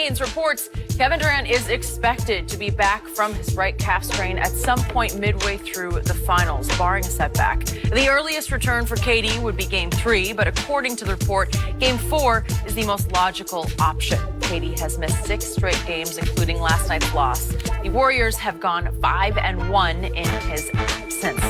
remains. Reports Kevin Durant is expected to be back from his right calf strain at some point midway through the finals, barring a setback. The earliest return for KD would be Game 3, but according to the report, Game 4 is the most logical option. KD has missed 6 straight games, including last night's loss. The Warriors have gone 5-1 in his absence.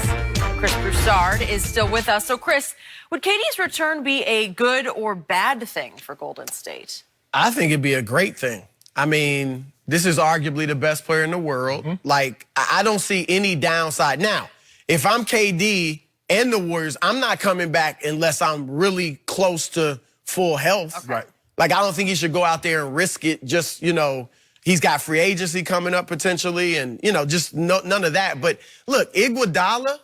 Chris BROUSSARD is still with us. So, Chris, would KD's return be a good or bad thing for Golden State? I think it'd be a great thing. I mean, this is arguably the best player in the world. Like, I don't see any downside. Now, if I'm KD and the Warriors, I'm not coming back unless I'm really close to full health. Okay. Right. Like, I don't think he should go out there and risk it. Just, you know, he's got free agency coming up potentially and, you know, just none of that. But look, Iguodala,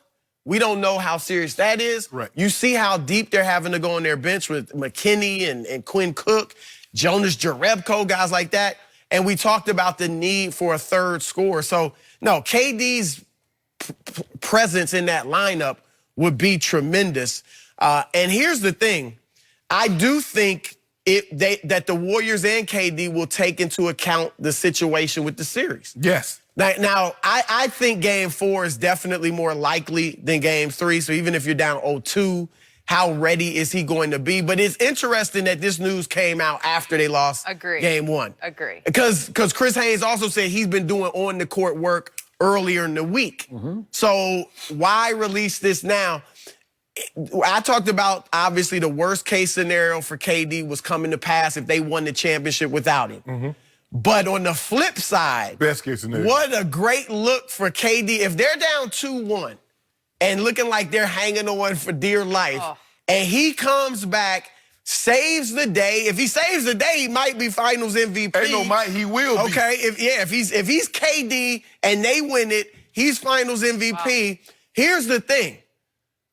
we don't know how serious that is. Right. You see how deep they're having to go on their bench with McKinney and Quinn Cook, Jonas Jerebko, guys like that. And we talked about the need for a third scorer. So, no, KD's presence in that lineup would be tremendous. And here's the thing. I do think that the Warriors and KD will take into account the situation with the series. Yes. Now, I think Game 4 is definitely more likely than Game 3. So even if you're down 0-2, how ready is he going to be? But it's interesting that this news came out after they lost Game 1. Agree. Because Chris Haynes also said he's been doing on-the-court work earlier in the week. So why release this now? I talked about, obviously, the worst-case scenario for KD was coming to pass if they won the championship without him. But on the flip side, best case scenario. What a great look for KD. If they're down 2-1 and looking like they're hanging on for dear life, and he comes back, saves the day. If he saves the day, he might be Finals MVP. Ain't no might, he will be. Okay, if he's KD and they win it, he's Finals MVP. Here's the thing.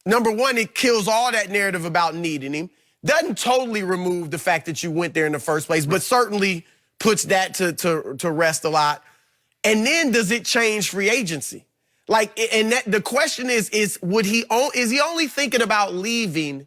Number one, it kills all that narrative about needing him. Doesn't totally remove the fact that you went there in the first place, but certainly puts that to rest a lot. And then does it change free agency? Like, and the question is he only thinking about leaving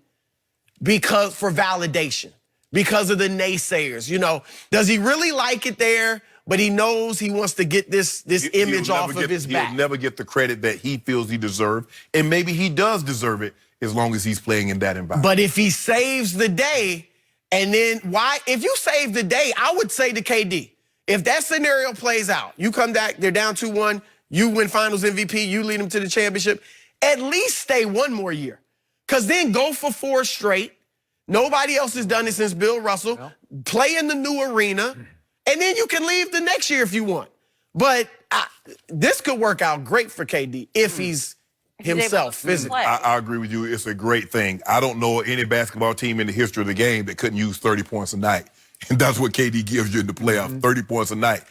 because for validation, because of the naysayers? You know, does he really like it there? But he knows he wants to get this image off of his back. He'll never get the credit that he feels he deserves, and maybe he does deserve it as long as he's playing in that environment. But if he saves the day, and then if you save the day, I would say to KD, if that scenario plays out, you come back, they're down 2-1, you win Finals MVP, you lead them to the championship, at least stay one more year. Because then go for 4 straight. Nobody else has done it since Bill Russell. Play in the new arena. And then you can leave the next year if you want. But this could work out great for KD if he's himself physically. I agree with you. It's a great thing. I don't know any basketball team in the history of the game that couldn't use 30 points a night. And that's what KD gives you in the playoffs, 30 points a night.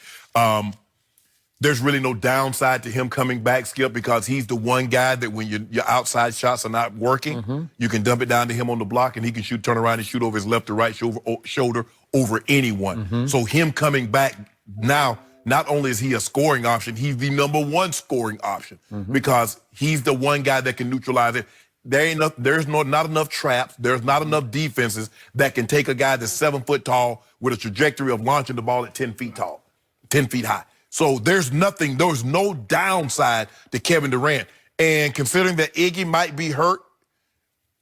There's really no downside to him coming back, Skip, because he's the one guy that when your outside shots are not working, you can dump it down to him on the block, and he can turn around and shoot over his left or right shoulder over anyone. So him coming back now, not only is he a scoring option, he's the #1 scoring option because he's the one guy that can neutralize it. There's not enough traps. There's not enough defenses that can take a guy that's 7 foot tall with a trajectory of launching the ball at 10 feet tall, 10 feet high. So there's no downside to Kevin Durant. And considering that Iggy might be hurt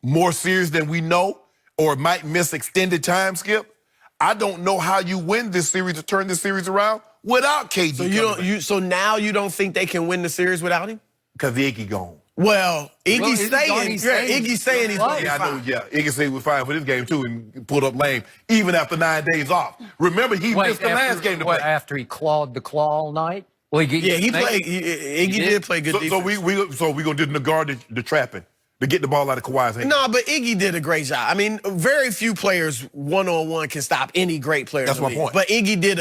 more serious than we know or might miss extended time, Skip, I don't know how you win this series or turn this series around without KD. So now you don't think they can win the series without him? Because Iggy gone. Well, Iggy's staying. Iggy's saying he's going to be I know, fine. Iggy said he was fine for this game, too, and pulled up lame, even after 9 days off. Remember, he missed the last game to play. After he clawed the claw all night? Well, he played. Iggy did play good defense. So we going to guard the trapping, to get the ball out of Kawhi's hand. No, but Iggy did a great job. I mean, very few players one-on-one can stop any great player. That's my point. But Iggy did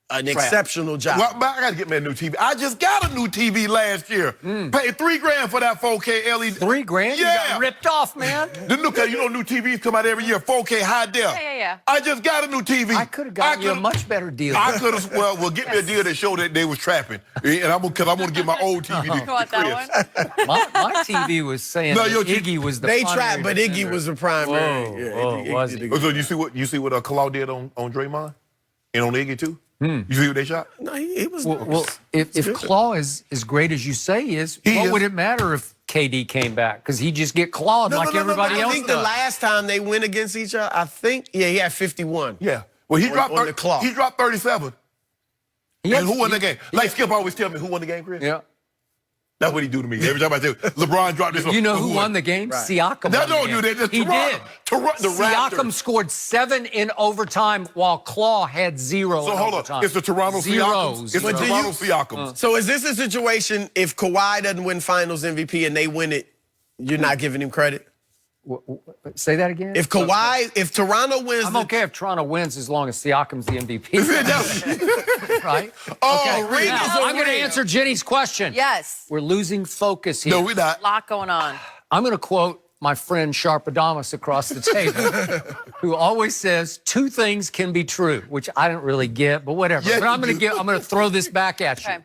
an exceptional job. Well, I got to get me a new TV. I just got a new TV last year. Paid $3 grand for that 4K LED. $3 grand? Yeah. You got ripped off, man. New TVs come out every year, 4K high def. Yeah. I just got a new TV. I could have gotten you a much better deal. I could have. Well, get me a deal that showed that they was trapping, and because I want to get my old TV to want Chris. that one? My TV was saying that Iggy was the They primary tried, but Iggy was the primary. Was he? So you see what Claude did on Draymond and on Iggy too? You see what they shot? No, he was. Well, if Claw is as great as you say he is, what would it matter if KD came back? Because he just get clawed like everybody else I think does. the last time they went against each other, I think, he had 51. Yeah. Well, he dropped on the clock. He dropped 37. Yes, and who won the game? Like Skip always tell me, who won the game, Chris? Yeah. That's what he do to me. Every time I say, LeBron dropped this. You know who won the game? Right. Siakam. No, won the don't game. do that. He did. The Siakam Raptors. scored 7 in overtime while Claw had 0 So in hold overtime. on. It's the Toronto Siakams. It's the But do Toronto you- Siakams. So is this a situation if Kawhi doesn't win Finals MVP and they win it, you're not giving him credit? Say that again? If Toronto wins, I'm okay if Toronto wins as long as Siakam's the MVP. Right? Oh, ring Now, is a I'm going to ring. answer Jenny's question. Yes. We're losing focus here. No, we're not. A lot going on. I'm going to quote my friend Sharpadamus across the table, who always says 2 things can be true, which I don't really get, but whatever. Yeah, but I'm going to throw this back at you. Okay.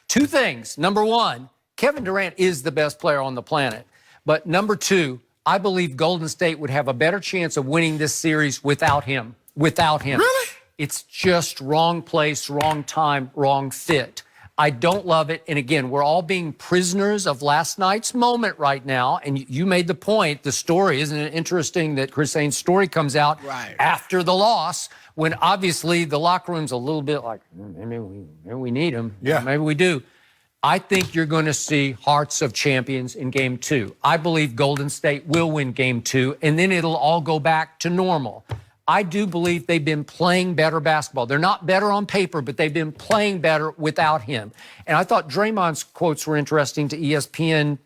2 things. Number 1, Kevin Durant is the best player on the planet. But number 2, I believe Golden State would have a better chance of winning this series without him. Really? It's just wrong place, wrong time, wrong fit. I don't love it. And again, we're all being prisoners of last night's moment right now. And you made the point, the story, isn't it interesting that Chris Haynes' story comes out after the loss, when obviously the locker room's a little bit like, maybe we need him. Yeah. Maybe we do. I think you're going to see hearts of champions in Game 2. I believe Golden State will win Game 2, and then it'll all go back to normal. I do believe they've been playing better basketball. They're not better on paper, but they've been playing better without him. And I thought Draymond's quotes were interesting to ESPN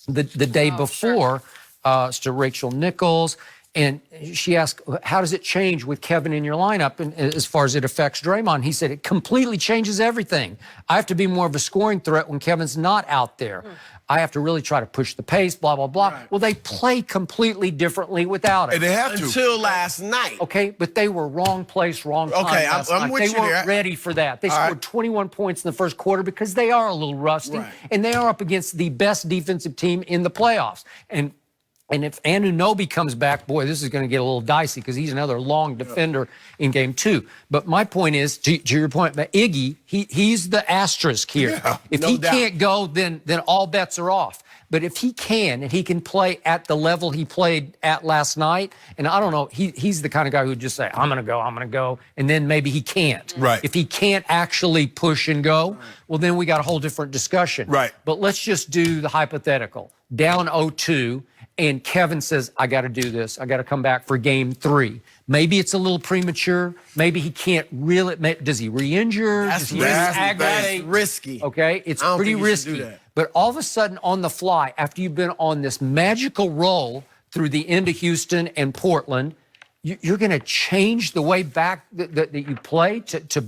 the day before, to Rachel Nichols. And she asked, how does it change with Kevin in your lineup and as far as it affects Draymond? He said, it completely changes everything. I have to be more of a scoring threat when Kevin's not out there. I have to really try to push the pace, blah, blah, blah. Well, they play completely differently without him. And they have to. until last night. Okay, but they were wrong place, wrong time. Okay, last I'm night. with They you weren't there. ready for that. They All scored right. 21 points in the first quarter because they are a little rusty, Right. and they are up against the best defensive team in the playoffs. And if Anunoby comes back, boy, this is going to get a little dicey because he's another long defender in Game 2. But my point is, to your point about Iggy, he's the asterisk here. Yeah, if no he doubt. can't go, then all bets are off. But if he can, and he can play at the level he played at last night, and I don't know, he's the kind of guy who'd just say, I'm going to go, and then maybe he can't. Right. If he can't actually push and go, well, then we got a whole different discussion. Right. But let's just do the hypothetical. Down 0-2, and Kevin says, I got to do this. I got to come back for Game 3. Maybe it's a little premature. Maybe he can't really. Does he re-injure? That's Does he risky. aggravate? Risky. Okay, it's I don't pretty think you should do risky. that. But all of a sudden, on the fly, after you've been on this magical roll through the end of Houston and Portland, you're going to change the way back that you play to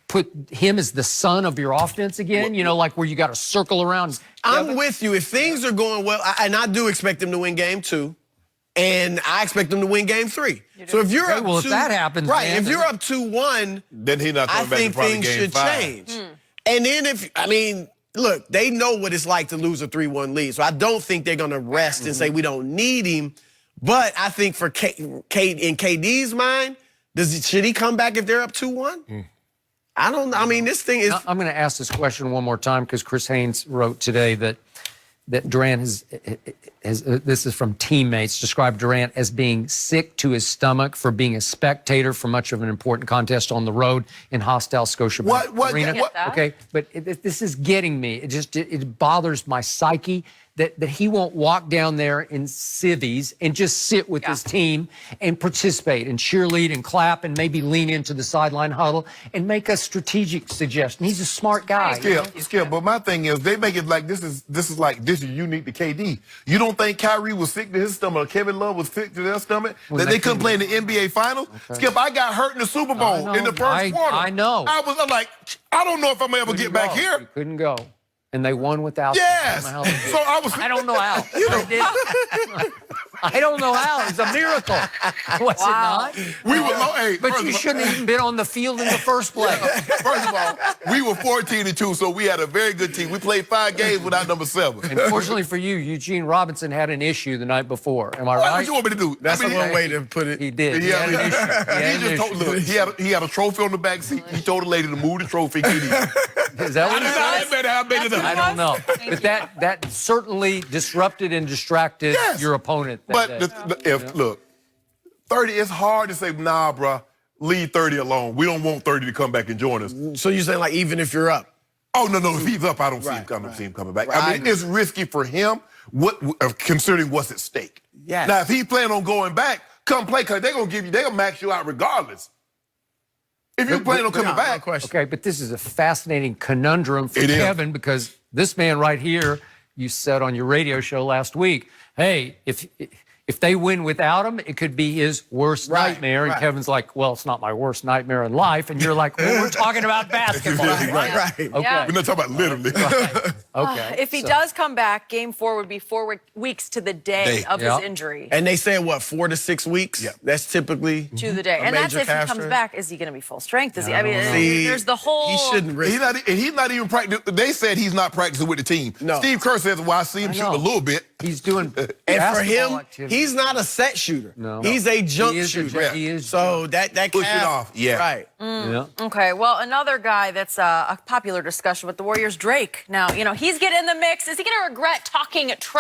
put him as the sun of your offense again, like where you got to circle around. I'm with you. If things are going well, and I do expect them to win Game 2, and I expect them to win Game 3. So if you're Okay, up well, if 2, that happens, right? man, If you're up 2-1, Then he's not I coming back think to probably things Game should 5. change. And then look, they know what it's like to lose a 3-1 lead. So I don't think they're going to rest and say we don't need him. But I think for in KD's mind, should he come back if they're up 2-1? I don't know. I mean, this thing is. I'm going to ask this question one more time because Chris Haynes wrote today that Durant has this is from teammates, described Durant as being sick to his stomach for being a spectator for much of an important contest on the road in hostile Scotiabank Arena. Okay, but this is getting me. It bothers my psyche that he won't walk down there in civvies and just sit with his team and participate and cheerlead and clap and maybe lean into the sideline huddle and make a strategic suggestion. He's a smart guy. Skip, but my thing is they make it like this is unique to KD. You don't think Kyrie was sick to his stomach or Kevin Love was sick to their stomach? Well, that they couldn't play in the NBA Finals? Okay. Skip, I got hurt in the Super Bowl in the first quarter. I know. I'm like, I don't know if I'm ever get back here. You couldn't go. And they won without. Yes. Him. So I I don't know how. They did. I don't know how. It's a miracle. Was it not? We were low. Hey, But you shouldn't have even been on the field in the first place. First of all, we were 14-2, so we had a very good team. We played 5 games without number 7. And fortunately for you, Eugene Robinson had an issue the night before. Am I What right? you want me to do? That's one way to put it. He did. Yeah, He had an issue. He had he an just told, issue. look, he had a trophy on the back seat. He told the lady to move the trophy. Is that what it was? I made it up. I don't know. But that certainly disrupted and distracted your opponent. But look, 30, it's hard to say, nah, bruh, leave 30 alone. We don't want 30 to come back and join us. So you're saying, like, even if you're up? Oh, no, if he's up, I don't see him coming back. I mean, it's risky for him, considering what's at stake. Yes. Now, if he plan on going back, come play, because they're going to max you out regardless. If you plan on coming back. Okay, but this is a fascinating conundrum for Kevin because this man right here, you said on your radio show last week, hey, if they win without him, it could be his worst nightmare. And Kevin's like, well, it's not my worst nightmare in life. And you're like, well, we're talking about basketball. Right. Okay. Yeah. We're not talking about literally. Okay. If he does come back, game 4 would be 4 weeks to the day of his injury. And they say, what, 4 to 6 weeks? Yeah. That's typically To the day. And that's if he comes back. Is he going to be full strength? Is he? I mean, there's the whole. He shouldn't risk He's not even practicing. They said he's not practicing with the team. No. Steve Kerr says, well, I see him shooting a little bit. He's doing And for basketball him, activity. he's not a set shooter. No. He's a jump shooter. He is. So that Push calf, it off. Yeah. Right. Yeah. Okay, well, another guy that's a popular discussion with the Warriors, Drake. Now, he's getting in the mix. Is he going to regret talking trash?